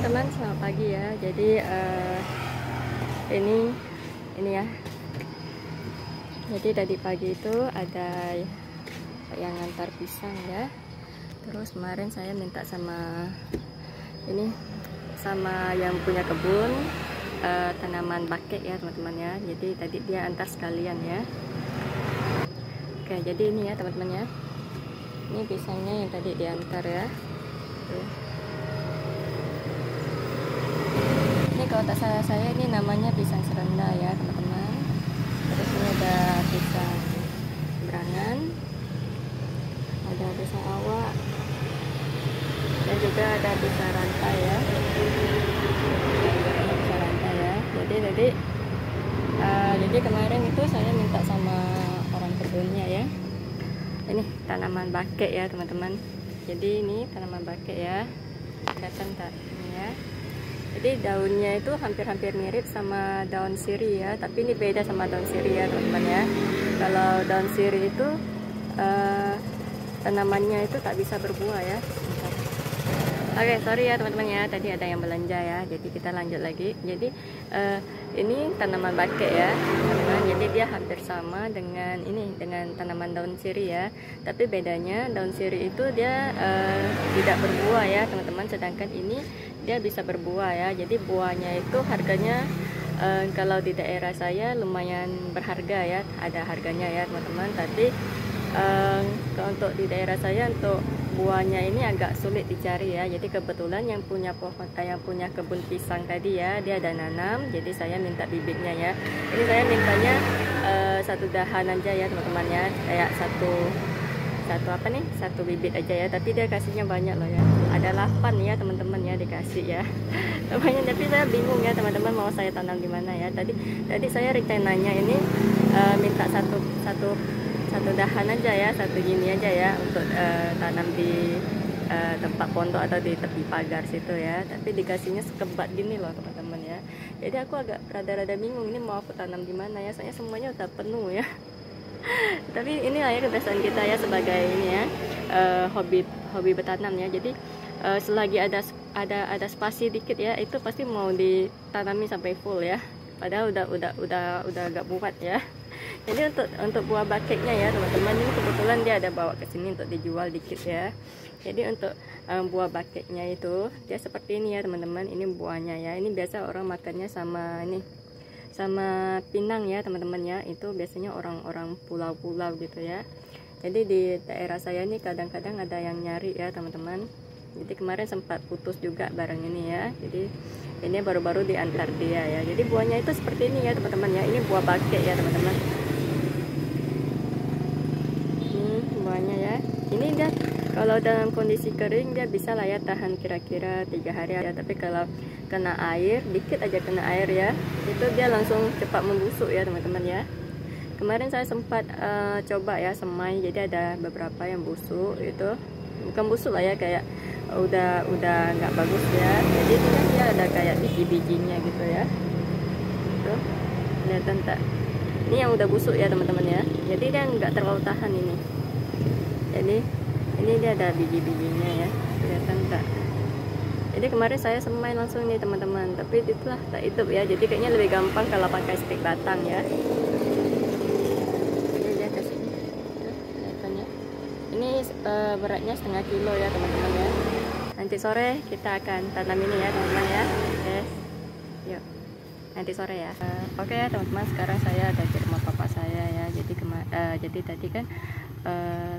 teman-teman, selamat pagi ya. Jadi ini ya. Jadi tadi pagi itu ada yang ngantar pisang ya. Terus kemarin saya minta sama yang punya kebun tanaman bakek ya teman-teman ya. Jadi tadi dia antar sekalian ya. Oke, jadi ini ya teman-teman ya. Ini pisangnya yang tadi diantar ya. Ini kalau tak salah saya ini namanya pisang serenda ya teman-teman. Terus ini ada pisang berangan, ada pisang awak, dan juga ada pisang rantai ya. Pisang rantai ya. Jadi kemarin itu saya minta sama orang kebunnya ya. Ini tanaman bakek ya teman-teman. Jadi ini tanaman bakek ya. Kelihatan tak ini ya. Jadi daunnya itu hampir-hampir mirip sama daun sirih ya, tapi ini beda sama daun sirih ya teman-teman ya. Kalau daun sirih itu tanamannya itu tak bisa berbuah ya. Oke, sorry ya teman-teman ya, tadi ada yang belanja ya. Jadi kita lanjut lagi. Jadi ini tanaman bakek ya teman-teman. Jadi dia hampir sama dengan tanaman daun sirih ya. Tapi bedanya daun sirih itu dia tidak berbuah ya teman-teman, sedangkan ini dia bisa berbuah ya. Jadi buahnya itu harganya kalau di daerah saya lumayan berharga ya, ada harganya ya teman-teman. Tapi untuk di daerah saya untuk buahnya ini agak sulit dicari ya. Jadi kebetulan yang punya kebun pisang tadi ya, dia ada nanam. Jadi saya minta bibitnya ya. Ini saya mintanya satu dahan aja ya teman-teman ya, kayak satu bibit aja ya, tapi dia kasihnya banyak loh ya, ada 8 ya teman-teman ya dikasih ya. Namanya, tapi saya bingung ya teman-teman mau saya tanam di mana ya. Tadi saya rencananya ini minta satu dahan aja ya, satu gini aja ya untuk tanam di tempat pondok atau di tepi pagar situ ya, tapi dikasihnya sekebat gini loh teman-teman ya. Jadi aku agak rada-rada bingung ini mau aku tanam di mana ya, soalnya semuanya udah penuh ya. Tapi ini lah ya kebiasaan kita ya sebagai ini ya hobi bertanam ya. Jadi selagi ada spasi dikit ya, itu pasti mau ditanami sampai full ya. Padahal udah agak muat ya. Jadi untuk buah bakeknya ya teman-teman, ini kebetulan dia ada bawa ke sini untuk dijual dikit ya. Jadi untuk buah bakeknya itu dia seperti ini ya teman-teman. Ini buahnya ya. Ini biasa orang makannya sama pinang ya teman-teman ya. Itu biasanya orang-orang pulau-pulau gitu ya. Jadi di daerah saya ini kadang-kadang ada yang nyari ya teman-teman. Jadi kemarin sempat putus juga barang ini ya. Jadi ini baru-baru diantar dia ya. Jadi buahnya itu seperti ini ya teman-teman ya. Ini buah bakek ya teman-teman. Buahnya ya. Ini dia kalau dalam kondisi kering dia bisa lah ya tahan kira-kira 3 hari ya. Tapi kalau kena air, dikit aja kena air ya, itu dia langsung cepat membusuk ya teman-teman ya. Kemarin saya sempat coba ya semai, jadi ada beberapa yang busuk, itu bukan busuk lah ya, kayak udah nggak bagus ya. Jadi itu kan dia ada kayak biji-bijinya gitu ya. Tuh, kelihatan tak? Ini yang udah busuk ya teman-teman ya. Jadi dia nggak terlalu tahan ini. Jadi ini dia ada biji-bijinya ya, kelihatan tak? Jadi kemarin saya semai langsung nih teman-teman, tapi itulah tak hidup ya. Jadi kayaknya lebih gampang kalau pakai stik batang ya. Jadi dia kasih kelihatannya. Ini beratnya 1/2 kilo ya teman-teman ya. Nanti sore kita akan tanam ini ya teman-teman ya. Yes. Yuk. Nanti sore ya. Oke ya teman-teman, sekarang saya ada di rumah papa saya ya. Jadi tadi kan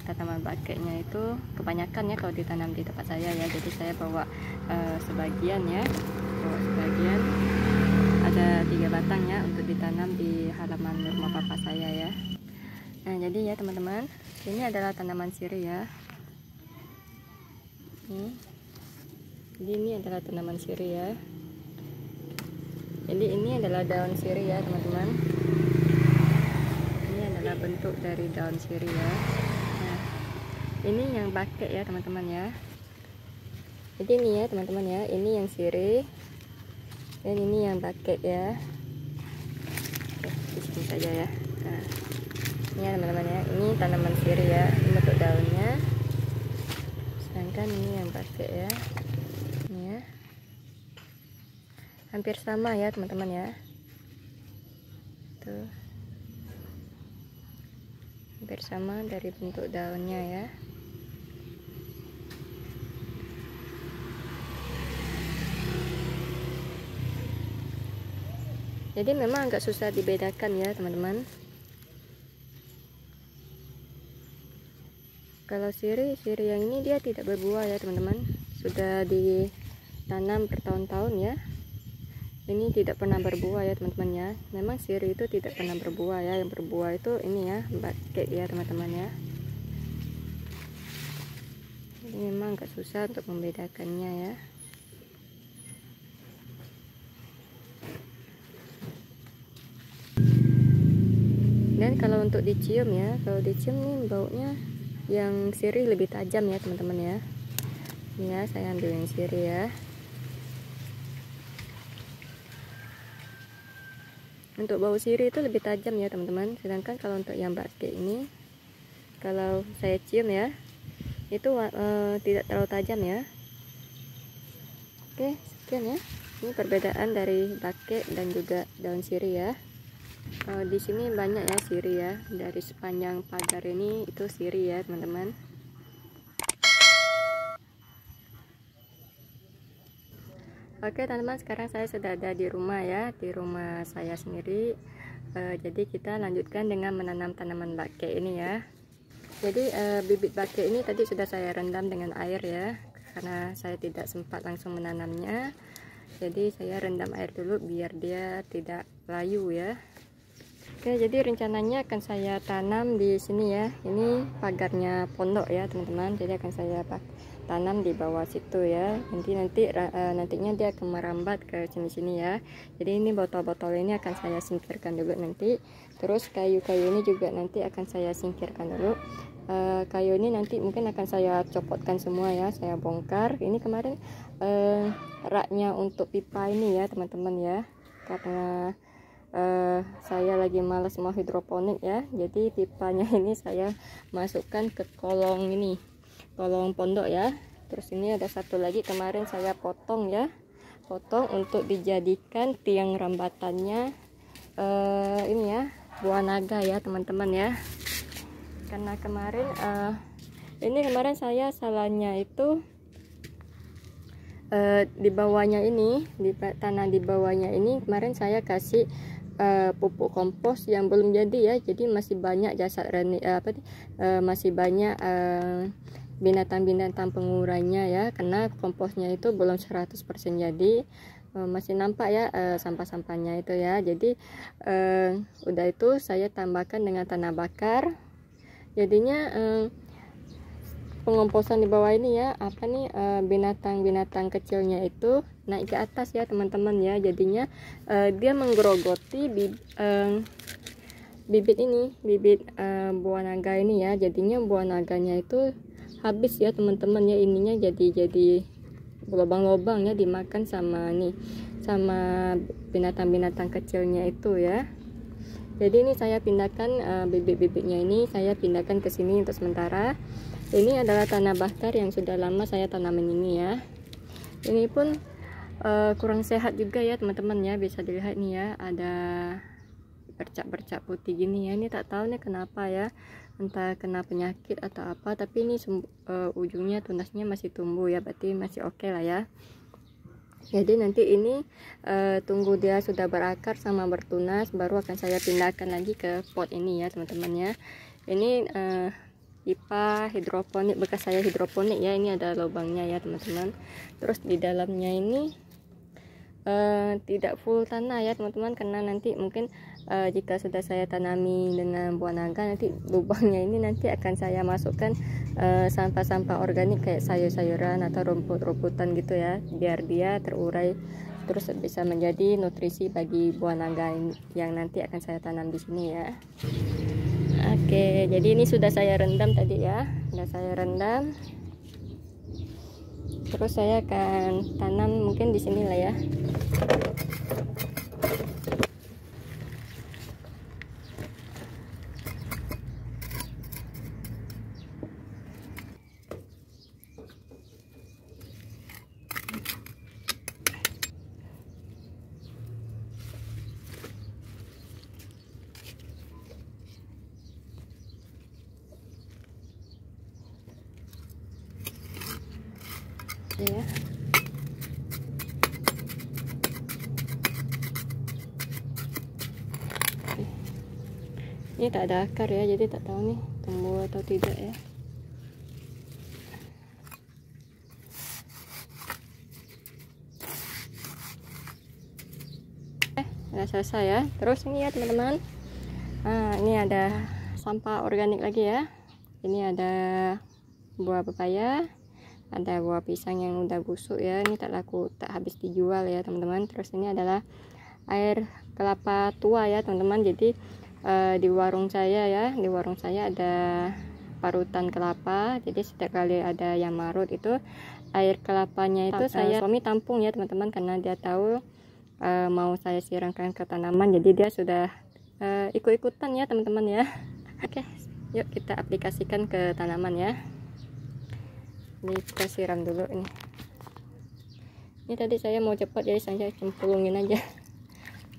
tanaman bakeknya itu kebanyakan ya kalau ditanam di tempat saya ya. Jadi saya bawa sebagian ya, ada 3 batang ya untuk ditanam di halaman rumah papa saya ya. Nah jadi ya teman-teman, ini adalah tanaman sirih ya. Jadi ini adalah tanaman sirih ya. Jadi ini adalah daun sirih ya teman-teman. Ini adalah bentuk dari daun sirih ya. Nah, ini yang bakek ya teman-teman ya. Jadi ini ya teman-teman ya, ini yang sirih dan ini yang bakek ya. Oke, di sini saja ya. Nah, ini ya teman-teman ya, ini tanaman sirih ya, ini bentuk daunnya. Sedangkan ini yang bakek ya. Ini ya. hampir sama ya teman-teman ya. Tuh, hampir sama dari bentuk daunnya ya. Jadi memang agak susah dibedakan ya teman-teman. Kalau siri yang ini dia tidak berbuah ya teman-teman, sudah ditanam bertahun-tahun ya. Ini tidak pernah berbuah ya teman-teman ya. Memang siri itu tidak pernah berbuah ya, yang berbuah itu ini ya, bake ya teman-teman ya. Ini memang agak susah untuk membedakannya ya. Dan kalau untuk dicium ya, kalau dicium nih baunya yang sirih lebih tajam ya teman-teman ya. Ini ya, saya ambil yang sirih ya. Untuk bau sirih itu lebih tajam ya teman-teman. Sedangkan kalau untuk yang bake ini, kalau saya cium ya, itu tidak terlalu tajam ya. Oke, sekian ya. Ini perbedaan dari bake dan juga daun sirih ya. Di sini banyak ya sirih ya, dari sepanjang pagar ini itu sirih ya teman-teman. Oke teman-teman, sekarang saya sudah ada di rumah ya, di rumah saya sendiri. Jadi kita lanjutkan dengan menanam tanaman bake ini ya. Jadi bibit bake ini tadi sudah saya rendam dengan air ya, karena saya tidak sempat langsung menanamnya. Jadi saya rendam air dulu biar dia tidak layu ya. Oke, jadi rencananya akan saya tanam di sini ya. Ini pagarnya pondok ya teman-teman. Jadi akan saya tanam di bawah situ ya. Nantinya dia akan merambat ke sini-sini ya. Jadi ini botol-botol ini akan saya singkirkan dulu nanti. Terus kayu-kayu ini juga nanti akan saya singkirkan dulu. Kayu ini nanti mungkin akan saya copotkan semua ya. Saya bongkar. Ini kemarin raknya untuk pipa ini ya teman-teman ya. Karena saya lagi malas mau hidroponik ya, jadi pipanya ini saya masukkan ke kolong ini, kolong pondok ya. Terus ini ada satu lagi kemarin saya potong ya, potong untuk dijadikan tiang rambatannya ini ya, buah naga ya teman-teman ya. Karena kemarin saya salahnya itu di bawahnya ini, di tanah di bawahnya ini kemarin saya kasih pupuk kompos yang belum jadi ya. Jadi masih banyak jasad masih banyak binatang-binatang pengurainya ya, karena komposnya itu belum 100% jadi. Masih nampak ya sampah-sampahnya itu ya. Jadi udah itu saya tambahkan dengan tanah bakar. Jadinya pengomposan di bawah ini ya, binatang-binatang kecilnya itu naik ke atas ya teman-teman ya. Jadinya dia menggerogoti bibit buah naga ini ya. Jadinya buah naganya itu habis ya teman-teman ya, ininya jadi lubang-lubang ya, dimakan sama binatang-binatang kecilnya itu ya. Jadi ini saya pindahkan bibit-bibitnya ini, saya pindahkan ke sini untuk sementara. Ini adalah tanah bakar yang sudah lama saya tanamin ini ya. Ini pun kurang sehat juga ya teman-teman ya. Bisa dilihat nih ya, ada bercak-bercak putih gini ya. Ini tak tahu nih kenapa ya, entah kena penyakit atau apa. Tapi ini ujungnya tunasnya masih tumbuh ya, berarti masih oke lah ya. Jadi nanti ini tunggu dia sudah berakar sama bertunas, baru akan saya pindahkan lagi ke pot ini ya teman-teman ya. Ini pipa hidroponik bekas saya hidroponik ya. Ini ada lubangnya ya teman-teman. Terus di dalamnya ini tidak full tanah ya teman-teman, karena nanti mungkin jika sudah saya tanami dengan buah naga, nanti lubangnya ini nanti akan saya masukkan sampah-sampah organik kayak sayur-sayuran atau rumput-rumputan gitu ya, biar dia terurai terus bisa menjadi nutrisi bagi buah naga yang nanti akan saya tanam di sini ya. Oke, jadi ini sudah saya rendam tadi ya, sudah saya rendam. Terus saya akan tanam mungkin di sini lah ya. aja ya. Ini tak ada akar ya, jadi tak tahu nih tumbuh atau tidak ya. Udah selesai ya. Terus ini ya teman-teman, nah ini ada sampah organik lagi ya. Ini ada buah pepaya, ada buah pisang yang udah busuk ya, ini tak laku, tak habis dijual ya teman-teman. Terus ini adalah air kelapa tua ya teman-teman. Jadi di warung saya ya, di warung saya ada parutan kelapa, jadi setiap kali ada yang marut itu air kelapanya itu saya suami tampung ya teman-teman, karena dia tahu mau saya siramkan ke tanaman, jadi dia sudah ikut-ikutan ya teman-teman ya. Oke, yuk kita aplikasikan ke tanaman ya. Ini kita siram dulu ini. Ini tadi saya mau cepat jadi saya cemplungin aja.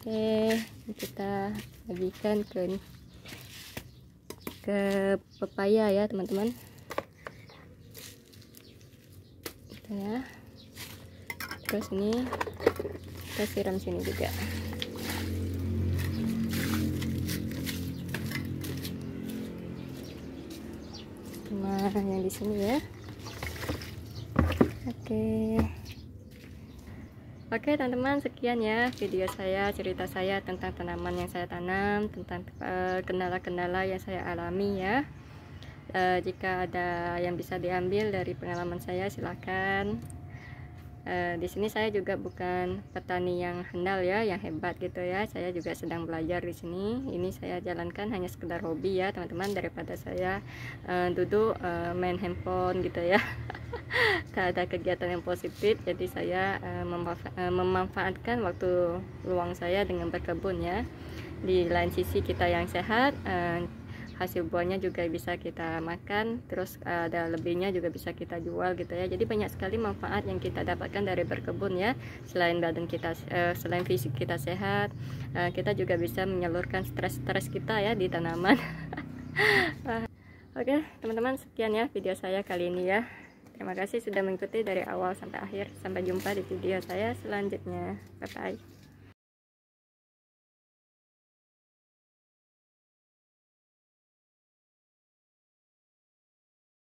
Oke, kita bagikan ke pepaya ya teman-teman. Gitu ya. Terus ini kita siram sini juga. Nah, yang di sini ya. Oke teman-teman, sekian ya video saya, cerita saya tentang tanaman yang saya tanam, tentang kendala-kendala yang saya alami ya. Jika ada yang bisa diambil dari pengalaman saya, silakan. Di sini saya juga bukan petani yang handal ya, yang hebat gitu ya. Saya juga sedang belajar di sini. Ini saya jalankan hanya sekedar hobi ya teman-teman, daripada saya duduk main handphone gitu ya. Tak ada kegiatan yang positif, jadi saya memanfaatkan waktu luang saya dengan berkebun ya. Di lain sisi kita yang sehat, hasil buahnya juga bisa kita makan, terus ada lebihnya juga bisa kita jual gitu ya. Jadi banyak sekali manfaat yang kita dapatkan dari berkebun ya. Selain badan kita, selain fisik kita sehat, kita juga bisa menyalurkan stres-stres kita ya di tanaman. Oke teman-teman, sekian ya video saya kali ini ya. Terima kasih sudah mengikuti dari awal sampai akhir. Sampai jumpa di video saya selanjutnya. Bye bye.